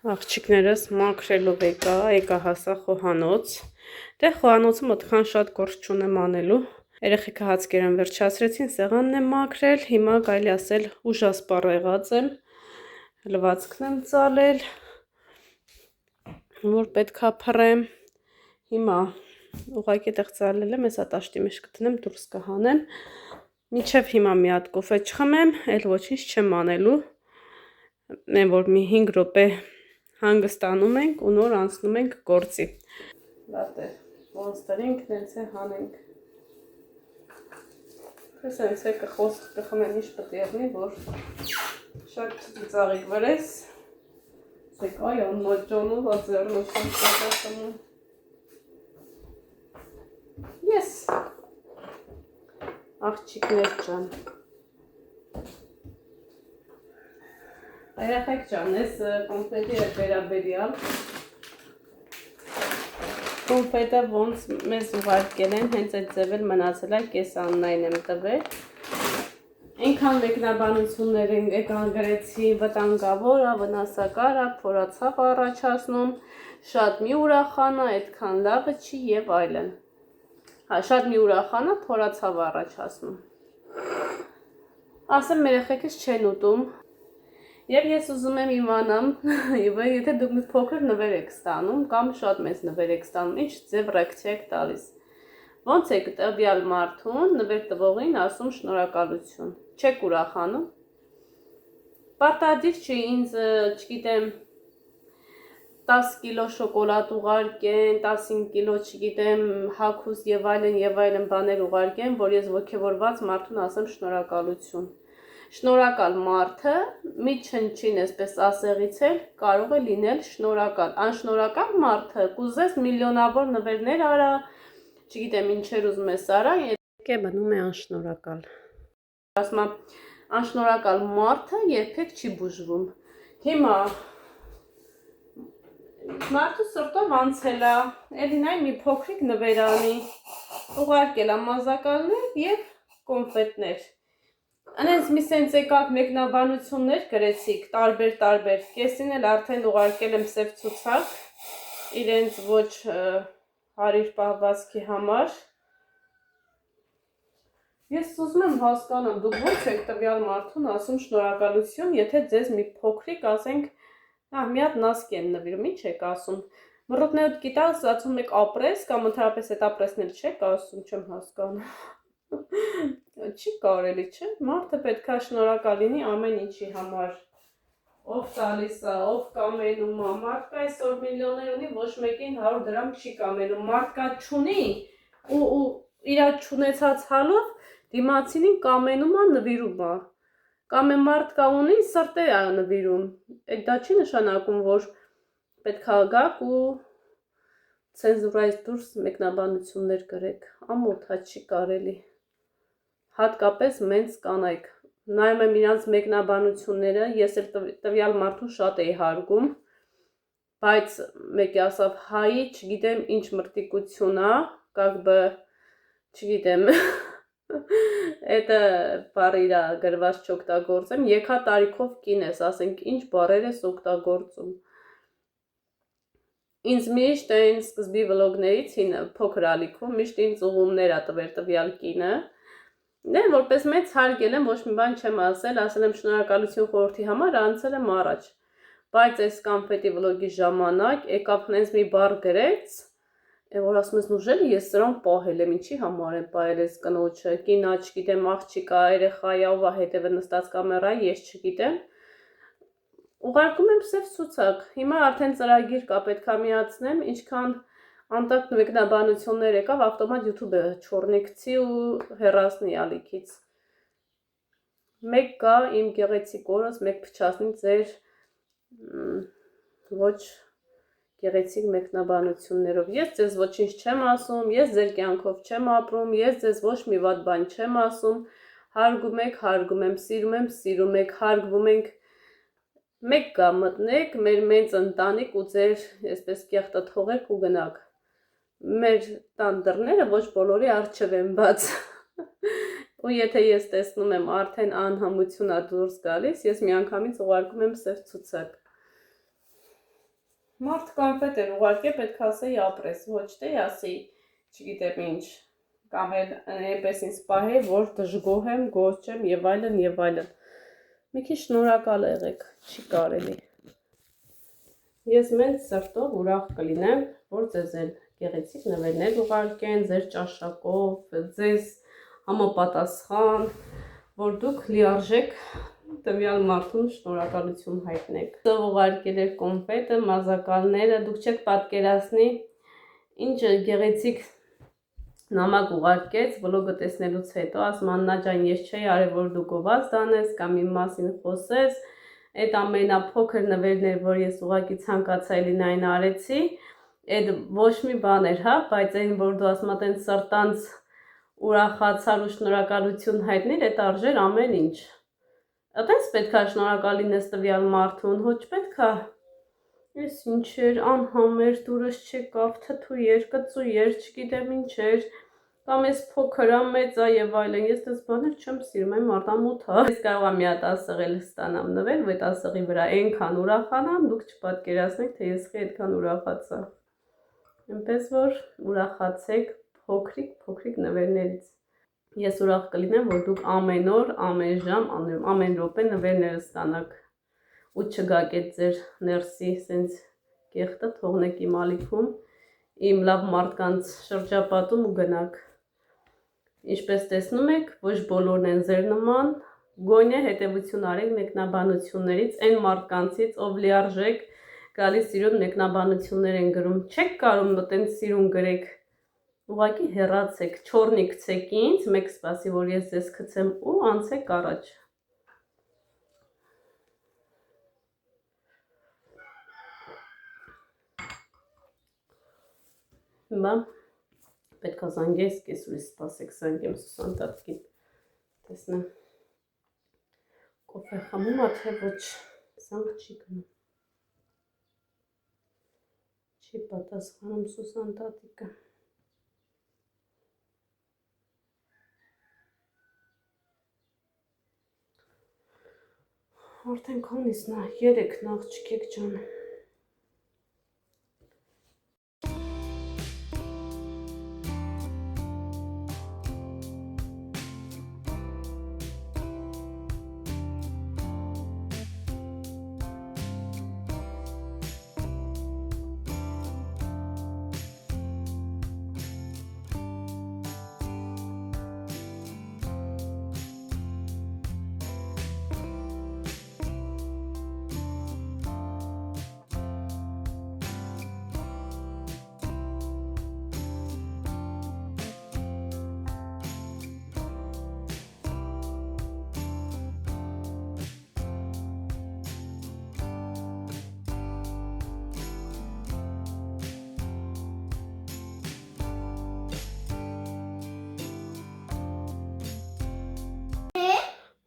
Աղջիկներս մաքրելով եկա հասա խոհանոց։ Դե խոհանոցը մտքան շատ գործ չունեմ անելու։ Երեխեքը հացկերան վերջացրեցին, սեղանն եմ մաքրել, հիմա կարելի ասել ուժասպառ եղած եմ։ Լվացքն եմ ծալել, որ պետքա փռեմ։ Հիմա ուղղակի այդտեղ ծալել եմ, հեսա տաշտի մեջ կտնեմ, դուրս կհանեմ։ Մինչև հիմա մի հատ կոֆե չխմեմ, այլ ոչինչ չեմ անելու։ Մեն որ մի 5 րոպե հանգստանում ենք ու նոր անցնում ենք գործի։ Լատե մոնստերինք նենց է հանենք։ Տեսենց է խոսք կխմեն ինչ պետք է եղնի, որ շատ ծիծաղիկ վրես։ Սեք այ անմոջոնու վազերնու շանսակասնու։ Yes։ Աղջիկներ ջան։ Երեխեք ջան, ես կոնֆետի հետ վերաբերյալ կոնֆետը ոնց մեզ ուղարկել են, հենց այդ ձևել մնացել է, կես Աննային եմ տվել։ Այնքան մեկնաբանություններ եկան գրեցի, վտանգավոր է, վնասակար է, փորացավ առաջացնում, շատ մի ուրախանա, այդքան լավը չի եւ այլն։ Հա, շատ մի ուրախանա, փորացավ առաջացնում։ Ասեմ երեխեքս չեն ուտում։ Եվ ես ուզում եմ իմանամ, եթե դուք մի փոքր նվեր եք ստանում, կամ շատ մեծ նվեր եք ստանում, ինչ ձև ռեակցիա եք տալիս։ Ոնց եք տվյալ մարդուն նվեր տվողին ասում շնորհակալություն։ Չեք ուրախանում։ Պարտադիր չի ինձ, չգիտեմ, 10 կիլո շոկոլադ ուղարկեն, 15 կիլո, չգիտեմ, հագուստ եւ այլն բաներ ուղարկեն, որ ես ոգևորված մարդուն ասեմ շնորհակալություն։ Շնորհակալ մարդը մի չնչին այսպես ասեղից էլ կարող է լինել շնորհակալ։ Անշնորհակալ մարդը կուզես միլիոնավոր նվերներ արա, չգիտեմ ինչեր ուզում ես արա, եկե բնում է անշնորհակալ։ Ասում եմ, անշնորհակալ մարդը երբեք չի բուժվում։ Հիմա մարդու սրտով անցել է, էլինային մի փոքրիկ նվեր անի, ուղարկել է մազակալներ եւ կոնֆետներ։ Անենց մի սենց եկակ մեկնաբանություններ գրեցիք, տարբեր, կեսին էլ արդեն ուղարկել եմ սև ցուցակ, իրենց ոչ հարիր պահվածքի համար։ Ես ուզում եմ հասկանամ, դուք ո՞նց եք տվյալ մարդուն ասում շնորհակալություն, եթե ձեզ մի փոքրիկ ասենք, մի հատ նասկ են նվիրում, ինչ եք ասում։ Մռուտներդ գիտակ ասում եք ապրես, կամ ընդհանրապես այդ ապրեսներ չեք ասում, չեմ հասկանում։ Չի կարելի, չէ՞, մարդը պետք է շնորհակալ լինի ամեն ինչի համար։ Ով տալիս է, ով կամենում է, մարդկա այսօր միլիոններ ունի, ոչ մեկին 100 դրամ չի կամենում, մարդկա չունի ու իր չունեցած հալով դիմացինին կամենում է, նվիրում է։ Կամ է մարդկա ունի, սրտե է նվիրում։ Այդ դա չի նշանակում, որ պետք է գաք ու ցենզուրայից դուրս մեկնաբանություններ գրեք, ամոթ է չի կարելի։ Հատկապես մենց կանայք, նայում եմ իրանց մեկնաբանությունները, ես էլ տվյալ մարդուն շատ էի հարգում, բայց մեկի ասավ հայի, չգիտեմ ինչ մրտիկություն է, կակբը, չգիտեմ, էտը բառը իրա գրված չօգտագործեմ, եկա տարիքով կին ես, ասենք ինչ բառեր ես օգտագործում։ Ինձ միշտ այն սկզբի վլոգներից փոքր ալիքում, միշտ ինձ ուղումներ ա տվել տվյալ կինը։ Դե որպես մեծ հարգել եմ, ոչ մի բան չեմ ասել եմ շնորհակալություն խորհրդի համար, անցել եմ առաջ։ Բայց այս կոնֆետի վլոգի ժամանակ եկավ հենց մի բառ գրեց, որ ասում ես նուժելի ես սրանք պահել եմ, ինչի համար եմ պահել ես կնոջը, կինա, չգիտեմ, աղջիկա, երեխայա, ով է հետևը նստած կամերայի, ես չգիտեմ։ Ուղարկում եմ սև ցուցակ։ Հիմա արդեն ծրագիր կա, պետք է միացնեմ, ինչքան անտակ մեկնաբանություններ եկավ, ավտոմատ YouTube-ը չորնիկցի ու հեռացնի ալիքից։ Մեկ կա իմ գեղեցիկ օրս, մեկ փչացնի ձեր ոչ գեղեցիկ մեկնաբանություններով։ Ես ձեզ ոչինչ չեմ ասում, ես ձեր կյանքով չեմ ապրում, ես ձեզ ոչ մի վատ բան չեմ ասում, հարգում եք, հարգում եմ, սիրում եք, հարգվում ենք, մեկ կա մտնեք, մեր մեծ ընտանիք ու ձեր այսպես կեղտը թողեք ու գնաք։ Մեր տան դռները ոչ բոլորի առջև են բաց։ Ու եթե ես տեսնում եմ արդեն անհամություն է դուրս գալիս, ես միանգամից ուղարկում եմ սև ցուցակ։ Մարդ կոնֆետ էր ուղարկե, պետք ասեի ապրես, ոչ թե ասեի, չգիտեմ ինչ, կամ էլ այնպես ինձ պահե, որ դժգոհ եմ, գոհ չեմ եւ այլն եւ այլն։ Մի քիչ շնորհակալ եղեք, չի կարելի։ Ես մեծ սրտով ուրախ կլինեմ, որ ձեզ էլ գեղեցիկ նվերներ ուղարկեն, ձեր ճաշակով, ձեզ համապատասխան, որ դուք լիարժեք տվյալ մարդուն շնորհակալություն հայտնեք։ Ով ուղարկել էր կոնֆետը, մազակալները, դուք չեք պատկերացնի ինչ գեղեցիկ նամակ ուղարկեց վլոգը տեսնելուց հետո, ասում Աննա ջան, ես չէի արել որ դու գովաց դանես կամ իմ մասին խոսես, այդ ամենափոքր նվերներ, որ ես ուղղակի ցանկացա լինային արեցի, այդ ոչ մի բան էր, հա, բայց այն որ դու ասում ես սրտանց ուրախացար ու շնորհակալություն հայտնել, այդ արժեր ամեն ինչ։ Այդպես պետք է շնորհակալ լինես տվյալ մարդուն, ոչ պետք է ես ինչ էր, անհամեր, դուրս չեկավ, թթու էր, կծու էր, չգիտեմ ինչ էր, կամ ես փոքր եմ, մեծ է եւ այլն, ես դες բաներ չեմ սիրում, այն մարդամոտ է։ Ես կարող եմ մի հատ ասեղել ստանամ նվեր, ու այդ ասեղի վրա այնքան ուրախանամ, դուք չպատկերացնեք, թե ես այդքան ուրախացա։ Այնպես որ ուրախացեք փոքրիկ նվերներից։ Ես ուրախ կլինեմ, որ դուք ամեն օր, ամեն ժամ, ամեն րոպե նվերները ստանաք ու չգաք այդ ձեր ներսի սենց կեղտը թողնեք իմ ալիքում, իմ լավ մարդկանց շրջապատում ու գնաք։ Ինչպես տեսնում եք, ոչ բոլորն են ձեր նման, գոնե հետևություն արեք մեկնաբանություններից, այն մարդկանցից, ով լիարժեք գալիս սիրուն մեկնաբանություններ են գրում, չեք կարող մտեն սիրուն գրեք, ուղղակի հեռացեք, չորնի գցեք ինձ, մեկ սպասի, որ ես ձեզ գցեմ ու անցեք առաջ։ Հիմա պետք է զանգես, կեսուրից սպասեք, զանգեմ Սուսան տատկին, տեսնեմ, կոֆե խմում է, թե ոչ, զանգ չի գնում, չի պատասխանում Սուսան տատիկը։ Արդեն քանիս նա, 3-ն աղջիկեք ջան։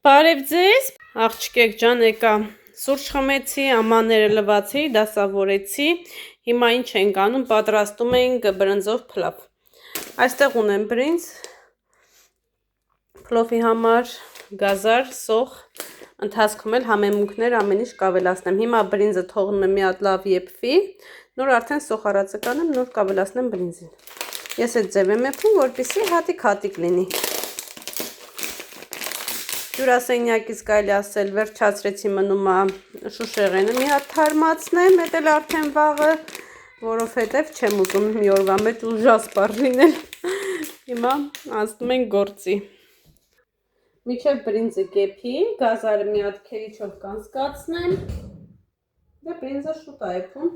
Բարև ձեզ, աղջիկեք ջան, եկա սուրճ խմեցի, ամանները լվացի, դասավորեցի, հիմա ինչ ենք անում, պատրաստում ենք բրնձով փլավ։ Այստեղ ունեմ բրինձ, փլովի համար գազար, սոխ, ընթացքում էլ համեմունքներ ամեն ինչ կավելացնեմ։ Հիմա բրինձը թողնում եմ մի հատ լավ եփվի, նոր արդեն սոխարածը կանեմ, նոր կավելացնեմ բրինձին։ Ես այդ ձև եմ եփում, որպեսզի հատիկ լինի։ Հյուրասենյակից կարելի ասել վերջացրեցի, մնում է շուշեղենը մի հատ թարմացնեմ, էդ էլ արդեն վաղը, որովհետև չեմ ուզում մի օրվա մեջ ուժասպառ լինել։ Հիմա անցնում ենք գործի։ Մինչև բրինձը կեփի, գազարը մի հատ քերիչով կանցկացնեմ։ Դե բրինձը շուտ է եփում։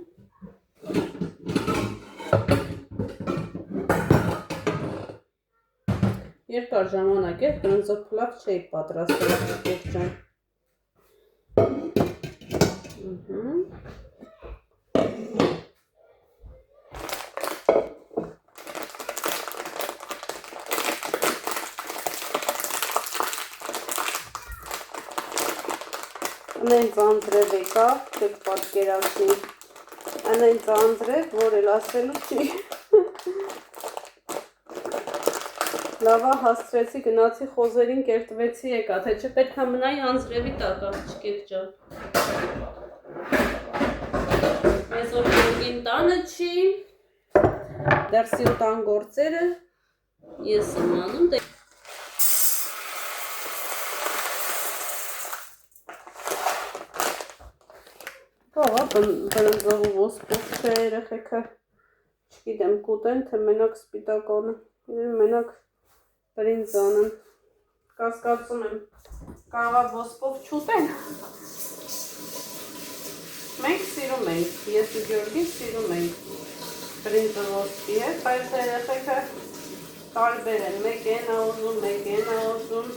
Երկար ժամանակ էր բրնձով փլավ չէի պատրաստել, աղջիկ ջան։ Անեն ծանձրև եկավ, չեք պատկերացնի, անեն ծանձրև, որ էլ ասելու չի։ Լավա հասցրեցի, գնացի խոզերին կերտվեցի եկա, թե չէ պետք է մնայի անձրևի տակ, աղջիկեք ջան։ Այսօր դեռ սիրտան գործերը ես եմ անում։ Թողա բրնձով ու ոսպով չէ երեխեքը, չգիտեմ կուտեն, թե մենակ սպիտականը, մենակ բրինձանը, կասկածում եմ, կարողա ոսպով չուտեն։ Մենք սիրում ենք, ես ու Գյորգին սիրում ենք բրինձը ոսպի հետ, բայց երեխեքը տարբեր են, մեկ են ուզում, մեկ են ուզում։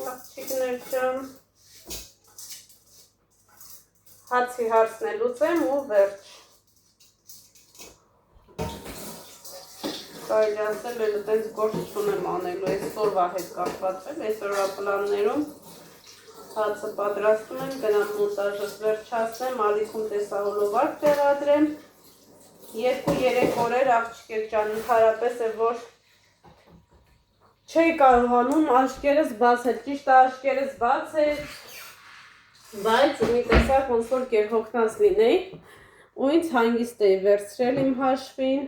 Աղջիկներ ջան, հացի հարցն է լուծեմ ու վերջ։ Կարելի ասել էլ այդպես գործ չունեմ անելու, այսօրվա հետ կապված եմ, այսօրվա պլաններում հացը պատրաստում եմ, գնամ մոնտաժս վերջացնեմ, ալիքում տեսահոլովակ տեղադրեմ, 2-3 օրեր աղջիկեր ջան, ընդհանրապես է որ չէի կարողանում աշկերս բացել, ճիշտ է աշկերս բացել, բայց մի տեսակ ոնց որ գերհոգնած լինեի ու ինձ հանգիստ էի վերցրել իմ հաշվին,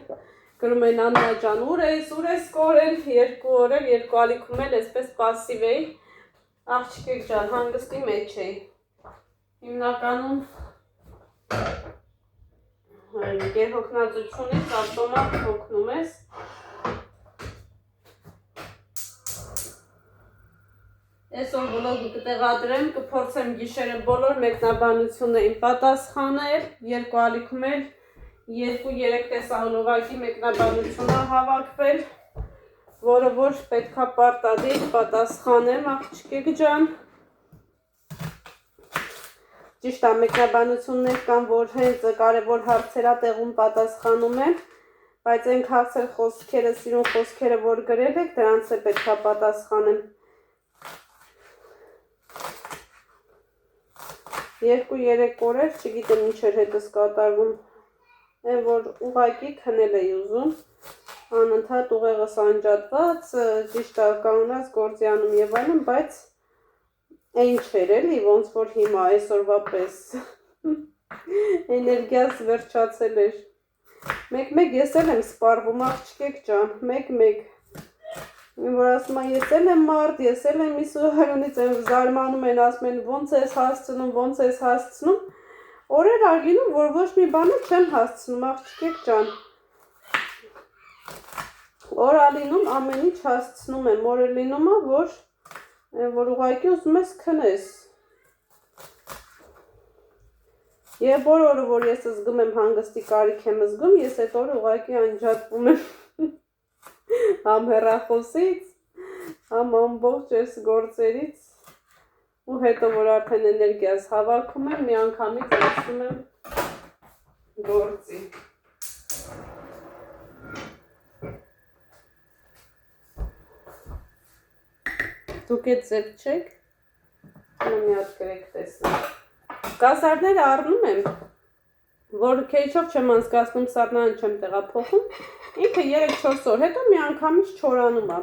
գրում են Աննա ջան, ուր ես կորել, 2 օրեր, 2 ալիքում էլ այսպես պասիվ էի, աղջիկեր ջան, հանգստի մեջ էի, հիմնականում գերհոգնածությունից ավտոմատ հոգնում ես, այսօր վլոգը կտեղադրեմ, կփորձեմ գիշերը բոլոր մեկնաբանություններին պատասխանել, 2 ալիքում էլ 2-3 տեսահոլովակի մեկնաբանություն է հավաքվել, որը որ պետքա պարտադիր պատասխանեմ աղջիկեք ջան։ Ճիշտ է, մեկնաբանություններ կան, որ հենց կարևոր հարցերա տեղում պատասխանում եմ, բայց այն հարցեր խոսքերը, սիրուն խոսքերը, որ գրել եք, դրանց է պետքա պատասխանեմ։ 2-3 օրեր, չգիտեմ ինչ էր հետս կատարվում, այն որ ուղղակի քնել էի ուզում, անընդհատ ուղեղս անջատված, ճիշտ կանգնած գործի անում եւ այլն, բայց այն չէր էլի, ոնց որ հիմա այսօրվա պես էներգիաս վերջացել էր։ Մեկ-մեկ ես էլ եմ սպառվում աղջիկեք ջան, մեկ-մեկ։ Որ ասում եմ, ես էլ եմ մարդ, ես էլ եմ իսուհարունից եմ զարմանում են, ասում են ոնց ես հասցնում, օրեր արգինում, որ ոչ մի բանը չեմ հասցնում, աղջիկեք ջան։ Օր ալինում ամեն ինչ հասցնում եմ, օր լինում է, որ ուղղակի ուզում ես քնես։ Եվ օրը, որ ես զգում եմ հանգստի կարիք եմ զգում, ես այդ օրը ուղղակի անջատվում եմ համ հեռախոսից, համ ամբողջ այս գործերից ու հետո որ արդեն էներգիաս հավաքում եմ, միանգամից անցնում եմ գործի։ Դուք էդ ձև չեք, մի հատ գրեք տեսնեմ։ Կասարները առնում եմ, որ քեչով չեմ անցկացնում, սառնանը չեմ տեղափոխում, ինքը 3-4 օր հետո մի անգամից չորանում է։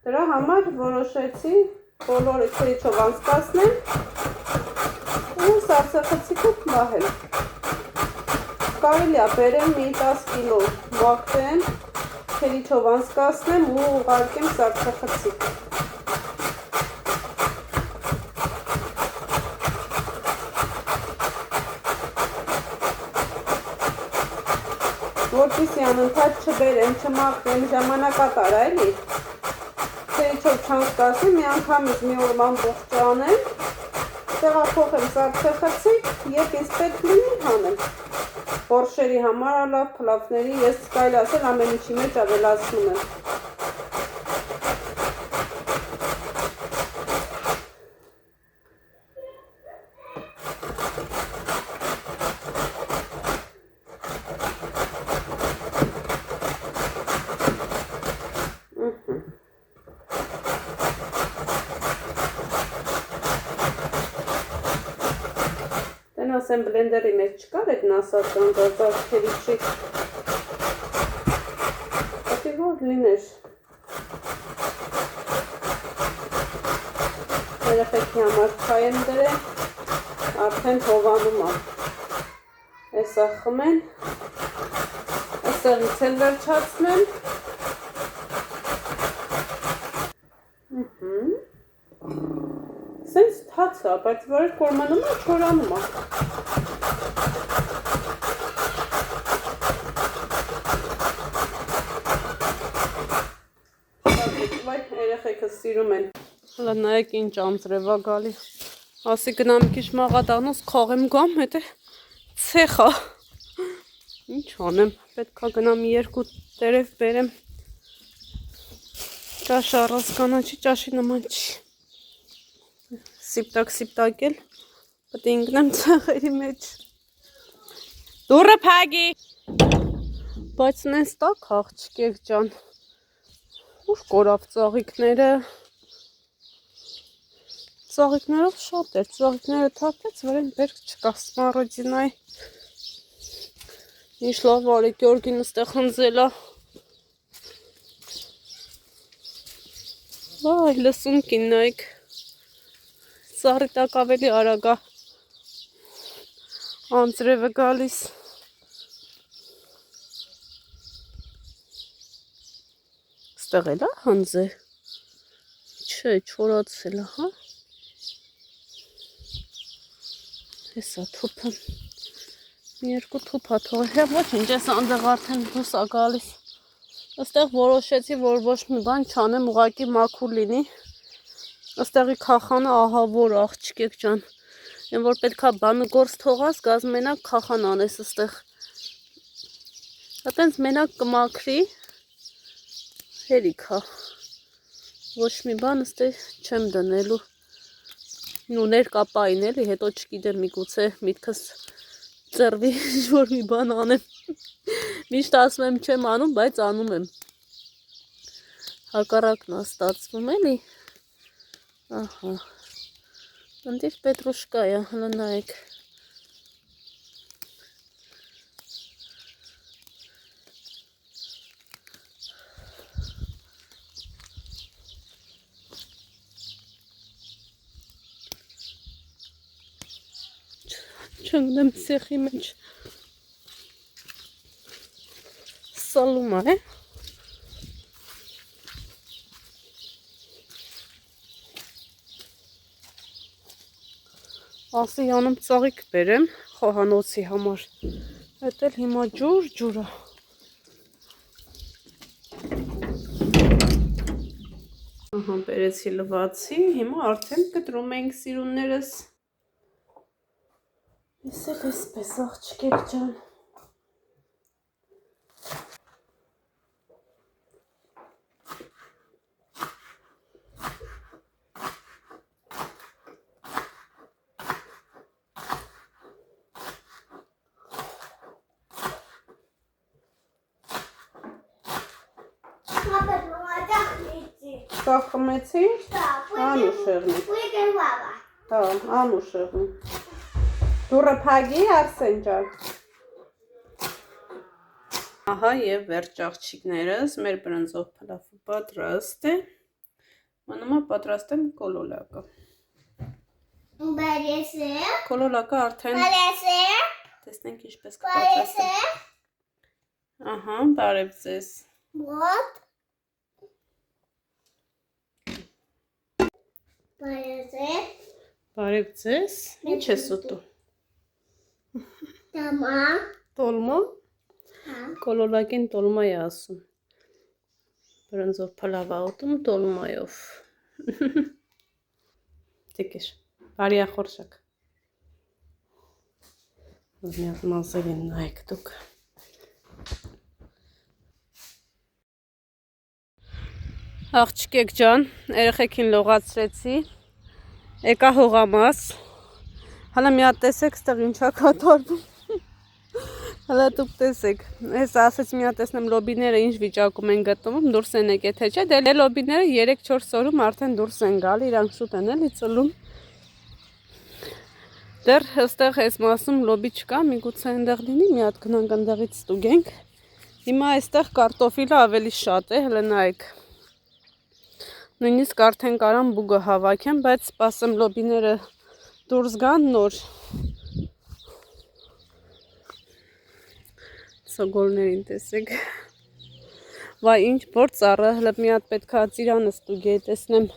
Դրա համար որոշեցի բոլորը քեչով անցկացնեմ ու սարսափեցիկով մահել։ Կարելի է բերեմ մի 10 կիլո մաքրեմ, քեչով անցկացնեմ ու ուղարկեմ սարսափեցիկ։ Որպեսզի անընդհատ չբերեմ, չմաքրեմ, ժամանակատար է էլի։ Քեչով չանցկացնեմ, մի անգամից մի օր ամբողջ անեմ, տեղափոխեմ սարսափեցիկ եւ ինձ պետք լինի հանեմ։ Բորշերի համար լավ, փլավների, ես կարելի ասել ամեն ինչի մեջ ավելացնում եմ։ Ասեմ բլենդերի մեջ չկար այդ նասական գազարքերի չիկ, պատի որ լիներ, երեխեքի համար չայ եմ դրել, արդեն հովանում է։ Էսա խմեն, այստեղից էլ վերջացնեմ։ Սենց թաց է, բայց վարեր կորմանում է, չորանում է։ Երեխեքը սիրում են։ Հլա նայեք ինչ անձրև է գալի։ Ասի գնամ մի քիչ մաղադանոց խաղեմ գամ, հետո ցեխա։ Ինչ անեմ, պետք է գնամ երկու տերև բերեմ։ Ճաշ առած կանաչի ճաշի նման չի։ Սիպտակ էլ պետք է ինգնեմ ցեղերի մեջ։ Դուրը փագի։ Բայց նենց տակ աղջիկեք ջան։ Ուր կորավ ծաղիկները։ Ծաղիկներով շատ էր, ծաղիկները թափեց, վրան բերք չկա, սմարոդինայ։ Ինչ լավ արի, Գյորգին ստեղ հնձել է։ Վայ, լսում կիննայք։ Ծառի տակ ավելի արագ է անձրևը գալիս։ Ստեղ էլ է հնձե։ Չէ, չորացել է, հա։ Հեսա թուփը։ Մի երկու թուփ է թողել։ Հա ոչինչ, ես այնտեղ արդեն դուրս է գալիս։ Այստեղ որոշեցի, որ ոչ մի բան չանեմ, ուղղակի մաքուր լինի։ Այստեղի քախանը ահավոր աղջիկեք ջան։ Այն որ պետքա բանը գործ թողած, գազ մենակ քախան անես այստեղ։ Այտենց մենակ կմաքրի։ Հերիք է։ Ոչ մի բան այստեղ չեմ դնելու։ Նու ներկապային էլի, հետո չգիտեմ միգուցե միտքս ծրվի որ մի բան անեմ։ Միշտ ասում եմ չեմ անում, բայց անում եմ։ Հակառակն է ստացվում էլի։ Ահա։ Ընտիր պետրուշկա է, հլը նայեք։ Չընկնեմ սեխի մեջ։ Սալում է։ Ասի անում ծաղիկ բերեմ խոհանոցի համար։ Էդ էլ հիմա ջուր է։ Ահա բերեցի լվացի, հիմա արդեն կտրում ենք սիրուններս։ Ես էլ էսպես աղջիկեք ջան։ Սա խմեցի։ Անուշեղնի։ Հա, անուշեղնի։ Դուրը փագի Արսեն ջան։ Ահա եւ վերջ աղջիկներս, մեր բրնձով փլավը պատրաստ է։ Մնում է պատրաստեմ կոլոլակը։ Կոլոլակը արդեն տեսնենք ինչպես կպատրաստեմ։ Ահա, բարև ձեզ։ What? Բարև ձեզ։ Ինչ ես ուտում։ Տոլմա։ Կոլոլակին տոլմա է ասում։ Բրնձով փլավա ուտում տոլմայով։ Տիկեր, բարի ախորժակ։ Մի հատ մազերին նայեք դուք։ Աղջիկեք ջան, երեխեքին լողացրեցի, եկա հողամաս, հալա մի հատ տեսեք ստեղ ինչա կատարվում, հալա դուք տեսեք, ես ասեց մի հատ տեսնեմ լոբիները ինչ վիճակում են գտնվում, դուրս են եկել թե չէ, դե լոբիները 3-4 օրում արդեն դուրս են գալի, իրանք շուտ են էլի ծլում, դեռ հստեղ ես մասում լոբի չկա, միգուցե այնտեղ լինի, մի հատ գնանք այնտեղից ստուգենք, հիմա այստեղ կարտոֆիլը ավելի շատ է, հլը նայեք։ Նույնիսկ արդեն կարամ բուգը հավաքեմ, բայց սպասեմ լոբիները դուրս գան նոր։ Սոգորներին տեսեք։ Վայ, ինչ որ ծառը, հլը մի հատ պետքա ծիրանը ստուգեի, տեսնեմ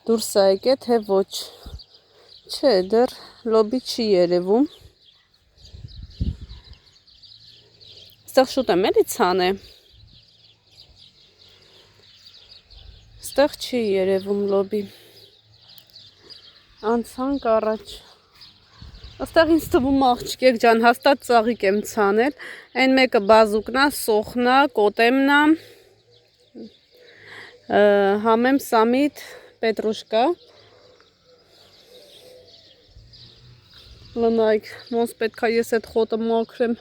դուրս է եկե, թե ոչ։ Չէ, դեռ լոբի չի երևում։ Ստեղ շուտ եմ էլի ցանե։ Ստեղ չի երևում լոբի։ Անցանք առաջ։ Աստեղ ինձ թվում աղջիկեք ջան, հաստատ ծաղիկ եմ ցանել։ Այն մեկը բազուկնա, սոխնա, կոտեմնա, համեմ սամիտ, պետրուշկա։ Լնայք, ոնց պետքա ես այդ խոտը մաքրեմ։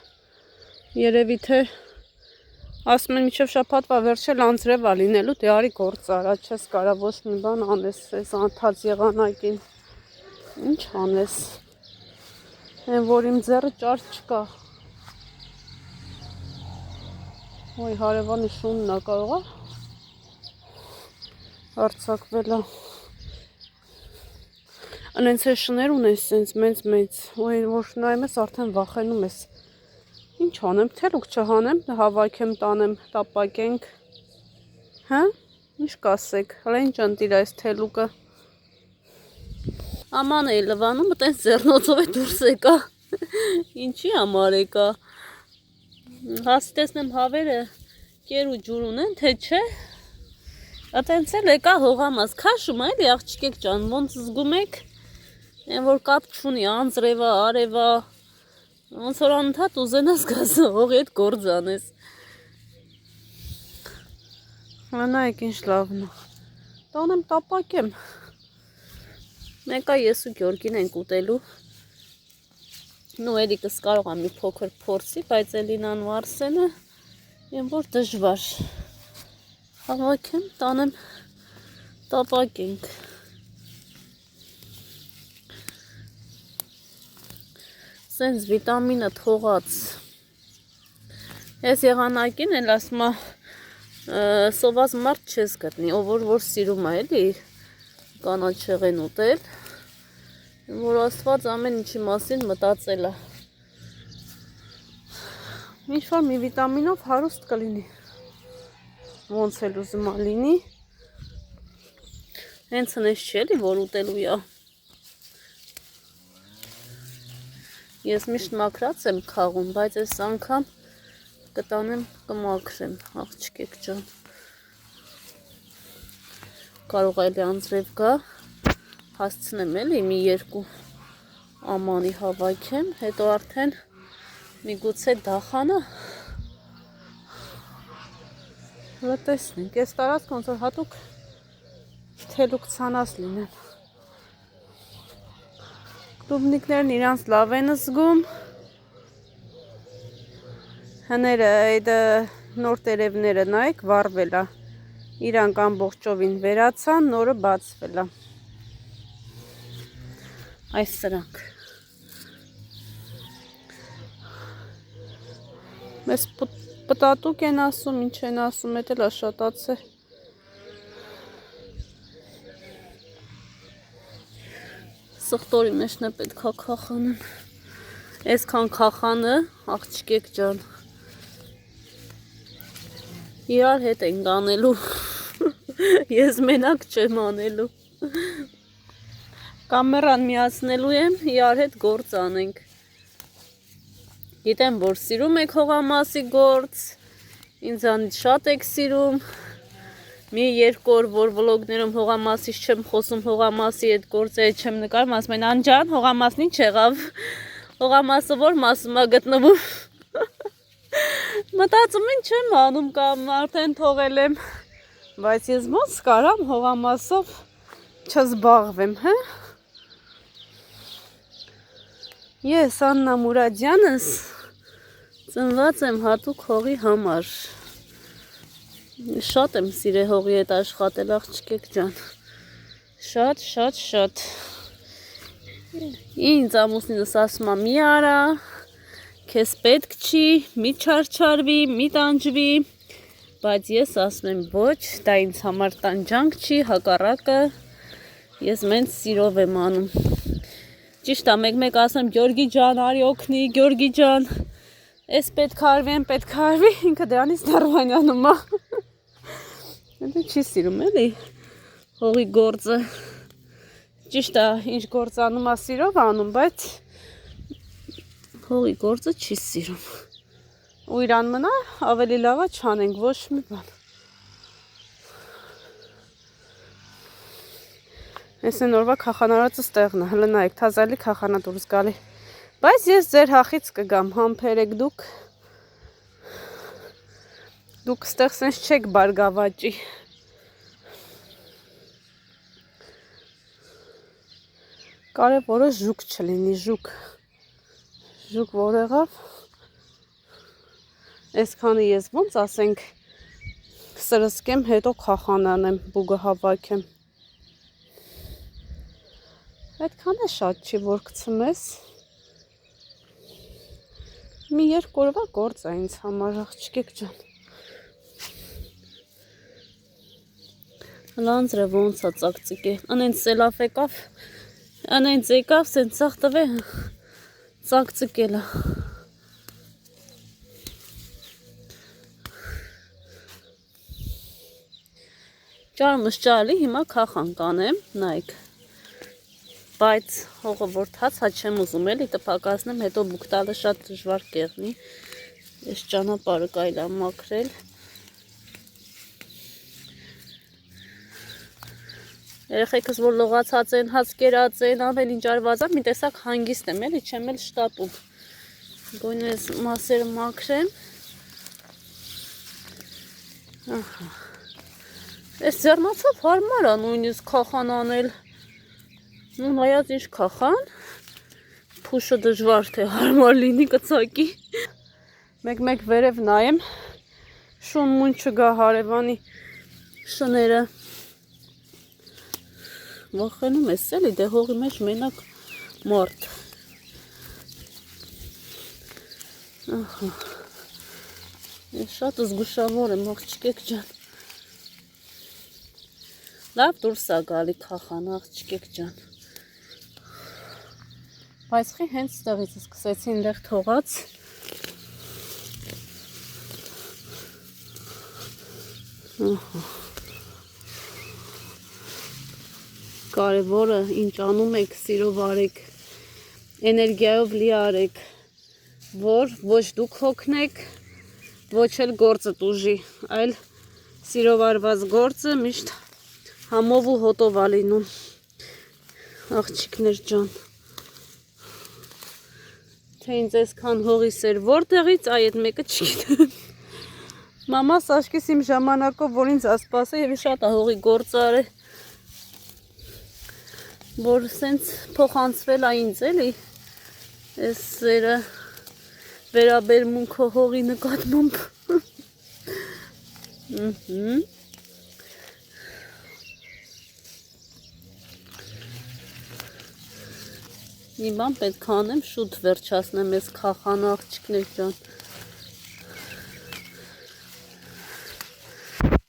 Երևի թե ասում են մինչև շաբաթվա վերջել անձրև ա լինելու, դե արի գործ արա, չես կարա ոչ մի բան անես այս անթաց եղանակին։ Ինչ անես։ Են որ իմ ձեռը ճար չկա։ Ոյ հարևանի շունն ա կարողա արցակվելա։ Անենց է շներ ունես սենց մեծ։ Ոյ որ նայում ես արդեն վախենում ես։ Ինչ անեմ, թելուկ չհանեմ, հավաքեմ տանեմ, տապակենք։ Հա? Ինչ կասեք, հլա ինչ ընտիր այս թելուկը։ Աման էի լվանում, մտենց ձեռնոցով է դուրս եկա։ Ինչի համար եկա։ Հասի տեսնեմ հավերը կեր ու ջուր ունեն, թե չէ։ Ատենց էլ եկա հողամաս քաշում էլի աղջիկեք ջան, ոնց զգում եք։ Են որ կապ չունի, անձրևա, արևա։ Ոնց որ անընդհատ ուզենաս գաս հողի հետ գործ անես։ Նայեք ինչ լավն է։ Տանեմ տապակեմ։ Մեկա ես ու Գյորգին ենք ուտելու։ Նու էլիկս կարող ա մի փոքր փորձի, բայց Էլինան ու Արսենը են որ դժվար։ Հավաքեմ, տանեմ տապակենք։ Սենց վիտամինը թողած։ Ես եղանակին էլ ասում ա սոված մարդ չես գտնի, ով որ սիրում ա էլի կանաչ եղեն ուտել, որ Աստված ամեն ինչի մասին մտածել ա։ Ինչ որ մի վիտամինով հարուստ կլինի։ Ոնց էլ ուզում ա լինի։ Հենց հնես չի էլի, որ ուտելու ա։ Ես միշտ մաքրած եմ քաղում, բայց այս անգամ կտանեմ կմաքրեմ, աղջիկեք ջան։ Կարող էլի անձրև գա, հասցնեմ էլի մի երկու ամանի հավաքեմ, հետո արդեն միգուցե դախանա։ Հլը տեսնենք, ես տարած ոնց որ հատուկ թելուկ ցանած լինեն։ Կլուբնիկներն իրանց լավ են զգում։ Հները այդ նոր տերևները նայեք վառվել ա։ Իրանք ամբողջովին վերացան, նորը բացվել ա։ Այս սրանք։ Մեզ պտատուկ են ասում, ինչ են ասում, էդ էլ ա շատացե։ Սխտորի մեջն է պետքա քախանեմ։ Այսքան քախանը, աղջիկեք ջան։ Իրար հետ ենք անելու։ Ես մենակ չեմ անելու։ Կամերան միացնելու եմ, իրար հետ գործ անենք։ Գիտեմ, որ սիրում եք հողամասի գործ, ինձանից շատ եք սիրում։ Մի երկու օր, որ վլոգներում հողամասից չեմ խոսում, հողամասի այդ գործերը չեմ նկարում, ասում են անջան, հողամասն ինչ եղավ։ Հողամասը որ մասում ա գտնվում։ Մտածում են չեմ անում կամ արդեն թողել եմ, բայց ես ոնց կարամ հողամասով չզբաղվեմ, հա։ Ես Աննա Մուրադյանս ծնված եմ հատուկ հողի համար։ Շատ եմ սիրել հողի հետ աշխատել, աղջիկեք ջան։ Շատ։ Ինձ ամուսինս ասում ա մի արա, քեզ պետք չի, մի չարչարվի, մի տանջվի, Բայց ես ասում եմ ոչ, դա ինձ համար տանջանք չի, հակառակը ես մենց սիրով եմ անում։ Ճիշտ է, մեկ-մեկ ասեմ Գյորգի ջան, արի օգնի, Գյորգի ջան, էս պետք արվի, են պետք արվի, ինքը դրանից նարվանյանում է։ Դա չի սիրում էլի հողի գործը։ Ճիշտ է, ինչ գործ անում է սիրով անում, բայց հողի գործը չի սիրում։ Ու իրան մնա ավելի լավա չանենք, ոչ մի բան։ Ես են օրվա կախանարածը ստեղն է, հլը նայեք, թազալի կախանա դուրս գալի։ Բայց ես ձեր հախից կգամ, համբերեք դուք։ Դուք ստեղ սենց չեք բարգավաճի։ Կարևորը ժուկ չլինի, ժուկ։ Ժուկ որ եղավ։ Այսքանը ես ոնց ասենք սրսկեմ, հետո կախանանեմ, բուգը հավաքեմ։ Այդքան է շատ չի, որ կցմես։ Մի երկու օրվա գործ է ինձ համար, աղջիկեք ջան։ Լանձրը ոնց է ծակծիկե, անեն սելավ եկավ, անեն եկավ, սեն ծաղ տվե ծակծիկել է։ Ճարմս ճարլի, հիմա կախան կանեմ, նայք։ Բայց հողը որ թացա չեմ ուզում էլի տպակացնեմ, հետո բուկ տալը շատ դժվար կեղնի, ես ճանապարհը կարելի է մաքրել։ Երեխեքս որ լողացած են, հաց կերած են, ամեն ինչ արված է, մի տեսակ հանգիստ եմ էլի, չեմ էլ շտապում։ Գոնե այս մասերը մաքրեմ։ Ահա։ Այս ձեռնոցով հարմար է նույնիսկ կախան անել։ Ու նայած ինչ կախան, փուշը դժվար թե հարմար լինի կծակի։ Մեկ-մեկ վերև նայեմ, շուն մուն չգա հարևանի շները։ Վախենում ես էլի, դե հողի մեջ մենակ մարդ։ Ահա։ Ես շատ զգուշավոր եմ, աղջիկեք ջան։ Լավ դուրս է գալի կախան, աղջիկեք ջան։ Բայց խի հենց ստեղից սկսեցի ինտեղ թողած։ Կարևորը ինչ անում եք, սիրով արեք, էներգիայով լի արեք, որ ոչ դուք հոգնեք, ոչ էլ գործը տուժի, այլ սիրով արված գործը միշտ համով ու հոտով է լինում, աղջիկներ ջան։ Թե ինձ այսքան հողիս էր որտեղից, այ այդ մեկը չգիտեմ։ Մամաս աշկիս իմ ժամանակով, որ ինձ ասպասը և շատ է հողի գործ արել, որ սենց փոխանցվել է ինձ էլի, այս սերը վերաբերմունքը հողի նկատմամբ։ Մի բան պետք է անեմ, շուտ վերջացնեմ այս կախան աղջիկներ ջան։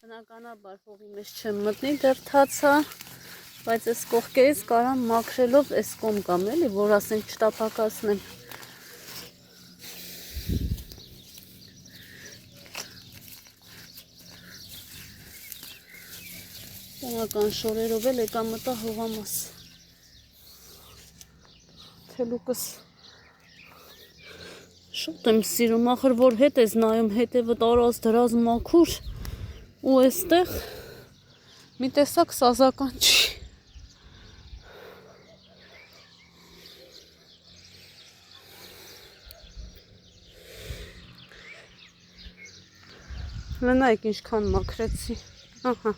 Բնականաբար հողի մեջ չեմ մտնի, դեռ թացա, բայց այս կողքերից կարամ մաքրելով այս կողմ կամ էլի, որ ասենք չտապակացնեմ։ Տնական շորերով էլ եկա մտա հողամաս։ Թելուկս շատ եմ սիրում, ախր որ հետ ես նայում, հետևը տարած դրած մաքուր ու այստեղ մի տեսակ սազական չի։ Լնայք ինչքան մաքրեցի։ Ահա։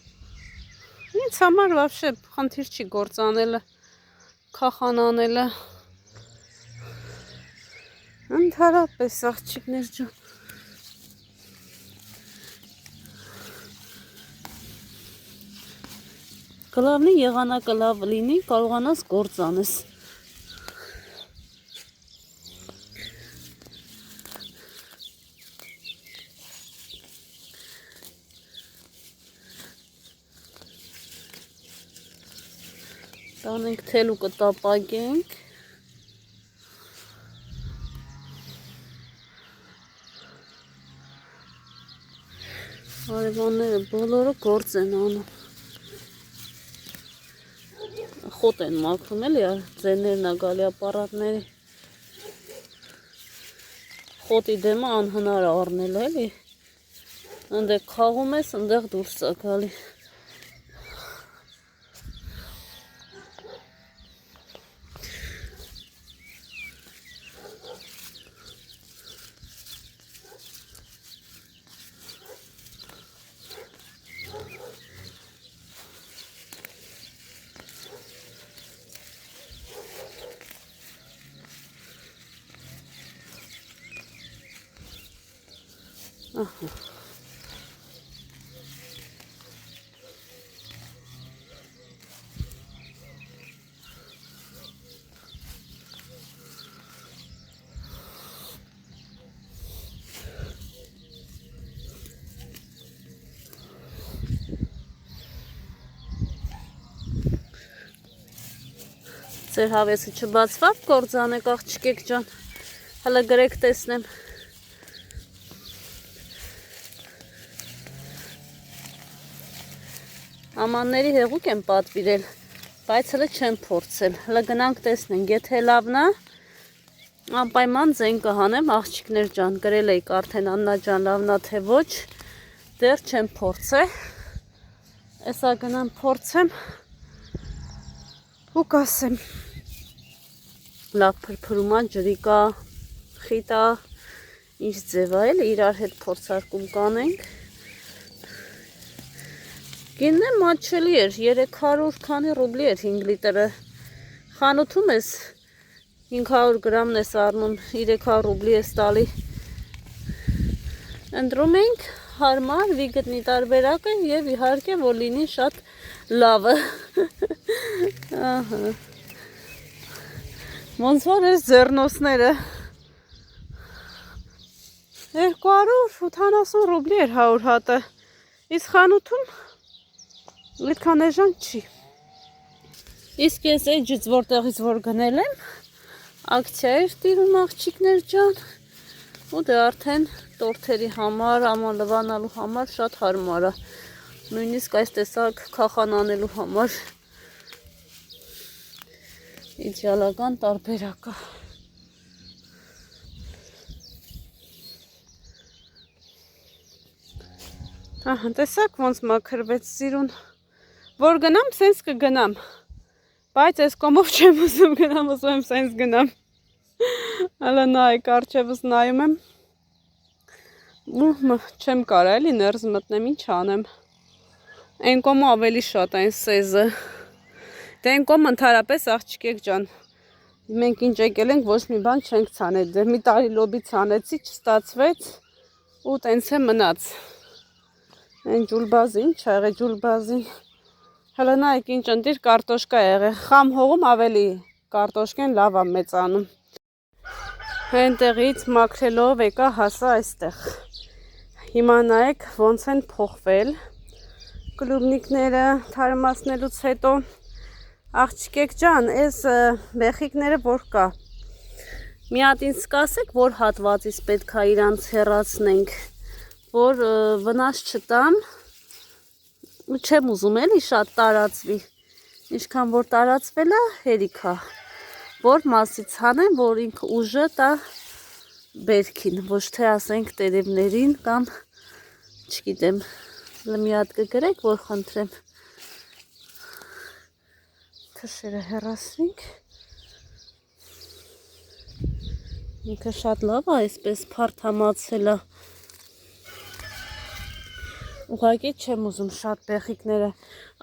Ինձ համար վավշե խնդիր չի գործ անելը, կախան անելը։ Ընդհանրապես աղջիկներ ջան։ Կլավնի եղանակը լավ լինի, կարողանաս գործ անես։ Տանենք թելու կտապագենք։ Արևանները բոլորը գործ են անում։ Խոտ են մաքրում էլի, ձեներն ա գալի ապարատների։ Խոտի դեմը անհնար առնել էլի։ Ընդեղ խաղում ես, ընդեղ դուրս ա գալի։ Ահա։ Ձեր հավեսը չբացվավ գործանեք աղջիկեք ջան, հələ գրեք տեսնեմ։ Ամանների հեղուկ եմ պատվիրել, բայց հələ չեմ փորձել, հələ գնանք տեսնենք, եթե լավն է, անպայման ձեն կհանեմ աղջիկներ ջան, գրել էիք արդեն Աննա ջան լավն է թե ոչ, դեռ չեմ փորձել, էսա գնամ փորձեմ ու կասեմ, լավ փրփրումա, ջրի կա, խիտ է, ինչ ձև է էլ, իրար հետ փորձարկում կանենք։ Գինն է մատչելի էր, 300 քանի ռուբլի էր 5 լիտրը, խանութում ես 500 գրամն ես առնում, 300 ռուբլի ես տալի։ Ընտրում ենք հարմար վիգտնի տարբերակը և իհարկե որ լինի շատ լավը։ Ահա։ Ոնց որ ես ձեռնոցները 280 ռուբլի էր 100 հատը, իսկ խանութում այդքան էժան չի։ Իսկ ես էջից որտեղից որ գնել եմ, ակցիա էր տիրում աղջիկներ ջան, ու դե արդեն տորթերի համար, աման լվանալու համար շատ հարմար է, նույնիսկ այս տեսակ քախան անելու համար իդեալական տարբերակ է։ Ահա, տեսակ ոնց մաքրվեց սիրուն, որ գնամ, սենց կգնամ, բայց այս կոմով չեմ ուզում գնամ, ուզում եմ սենց գնամ, հələ նայեք արջևս նայում եմ, ու չեմ կարա էլի ներզ մտնեմ, ինչ անեմ, այն կոմը ավելի շատ այն սեզը, դե այն կոմը ընդհանրապես աղջիկեք ջան, մենք ինչ եկել ենք ոչ մի բան չենք ցանել, դե մի տարի լոբի ցանեցի, չստացվեց ու տենց է մնաց։ Այն ջուլբազի, ինչ ա եղել ջուլբազի։ Հələ նայեք ինչ ընտիր կարտոշկա եղել, խամ հողում ավելի կարտոշկեն լավ է մեծանում։ Այնտեղից մաքրելով եկա հասա այստեղ։ Հիմա նայեք ոնց են փոխվել կլուբնիկները թարմացնելուց հետո։ Աղջիկեք ջան, այս բեխիկները որ կա, մի հատ ինձ կասեք, որ հատվածից պետք է իրանց հեռացնենք, որ վնաս չտան, չեմ ուզում էլի շատ տարածվի, ինչքան որ տարածվել է, հերիք է, որ մասից հանեմ, որ ինքը ուժը տա բերքին, ոչ թե ասենք տերևներին կամ չգիտեմ, մի հատ կգրեք, որ խնդրեմ թշերը հեռացնենք, ինքը շատ լավ է, այսպես փարթամացել է, ուղղակի չեմ ուզում շատ բեխիկները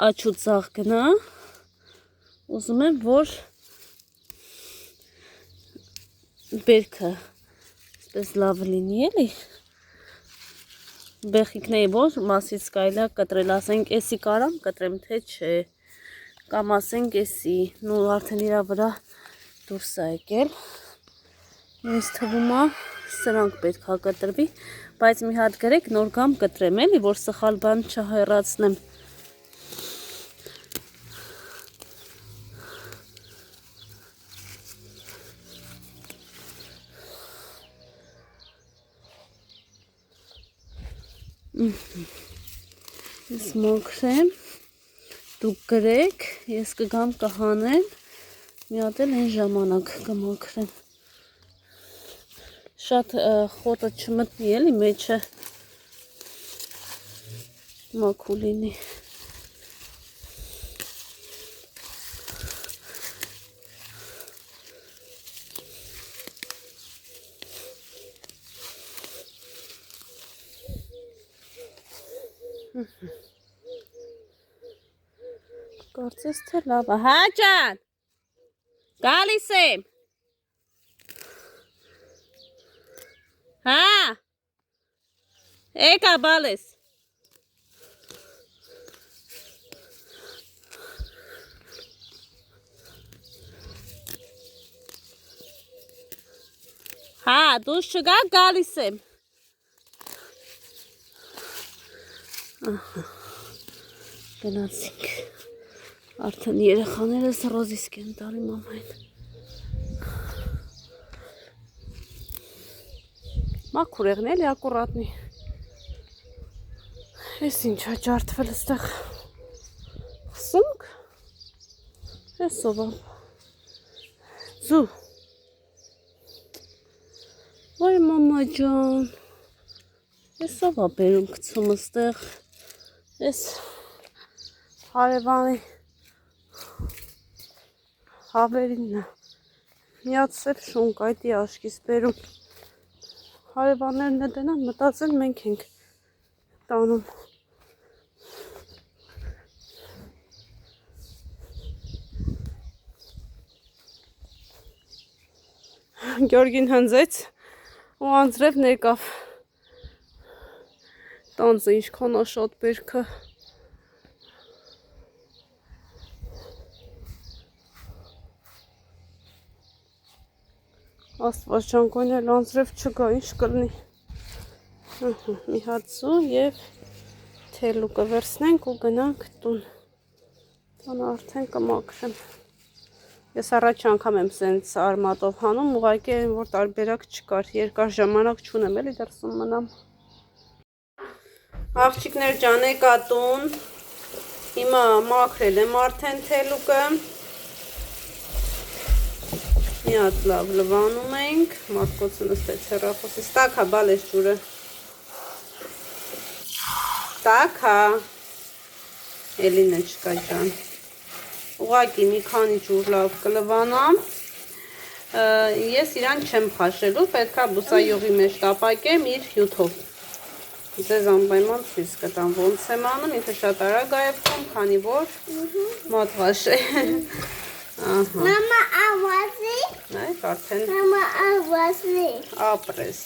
աջ ու ձախ գնա, ուզում եմ, որ բերքը այսպես լավ լինի էլի, բեխիկների որ մասից կարելի է կտրել, ասենք էսի կարամ կտրեմ, թե չէ, կամ ասենք էսի, նու արդեն իրա վրա դուրս է եկել, ինձ թվում է սրանք պետք է կտրվի, բայց մի հատ գրեք նոր գամ կտրեմ էլի, որ սխալ բան չհեռացնեմ։ Ես մոքրեմ, դուք գրեք, ես կգամ կհանեմ, մի հատ էլ այն ժամանակ կմոքրեմ։ Շատ խոտը չմտնի էլի մեջը մաքուր լինի։ Կարծես թե լավ է։ Հա ջան։ Գալիս եմ։ Հա։ Եկա բալես։ Հա, դուրս չգա, գալիս եմ։ Գնացինք։ Արդեն երեխաներս ռոզիսկ են տալի մամային։ Մաքուր եղն էլի ակուրատնի։ Ես ինչա ջարդվել ստեղ։ Խսունք։ Ես սովամ։ Ձու։ Ոյ մամա ջան։ Ես սովա բերում կցում ստեղ։ Ես հարևանի հավերինն է։ Միացրև շունկ այդի աշկիս բերում։ Հարևաններն է դենան մտածել մենք ենք տանում։ Գյորգին հնձեց ու անձրև ներկավ։ Տանձը ինչքան է շատ բերքը։ Աստված ջան, գոյնել անձրև չգա, ինչ կլինի։ Մի հատ ձու և թելու կվերցնենք ու գնանք տուն։ Տանը արդեն կմաքրեմ։ Ես առաջ անգամ եմ սենց արմատով հանում, ուղղակի այն որ տարբերակ չկար, երկար ժամանակ չունեմ, էլի դրսում մնամ։ Աղջիկներ ջան, եկա տուն։ Հիմա մաքրել եմ արդեն թելուկը։ Մի հատ լավ լվանում ենք, մարդկոցը նստեց հեռախոսից, տաք հա բալես ջուրը, տաք հա, էլին է չկա ջան, ուղակի մի քանի ջուր լավ կլվանամ, ես իրան չեմ խաշելու, պետքա բուսայուղի մեջ տապակեմ իր հյութով, ձեզ անպայման ցույց կտամ ոնց եմ անում, ինքը շատ արագ է եփվում, քանի որ մատղաշ է։ Մամա, ավազի։ Նայեք արդեն։ Մամա, ավազի։ Ապրես։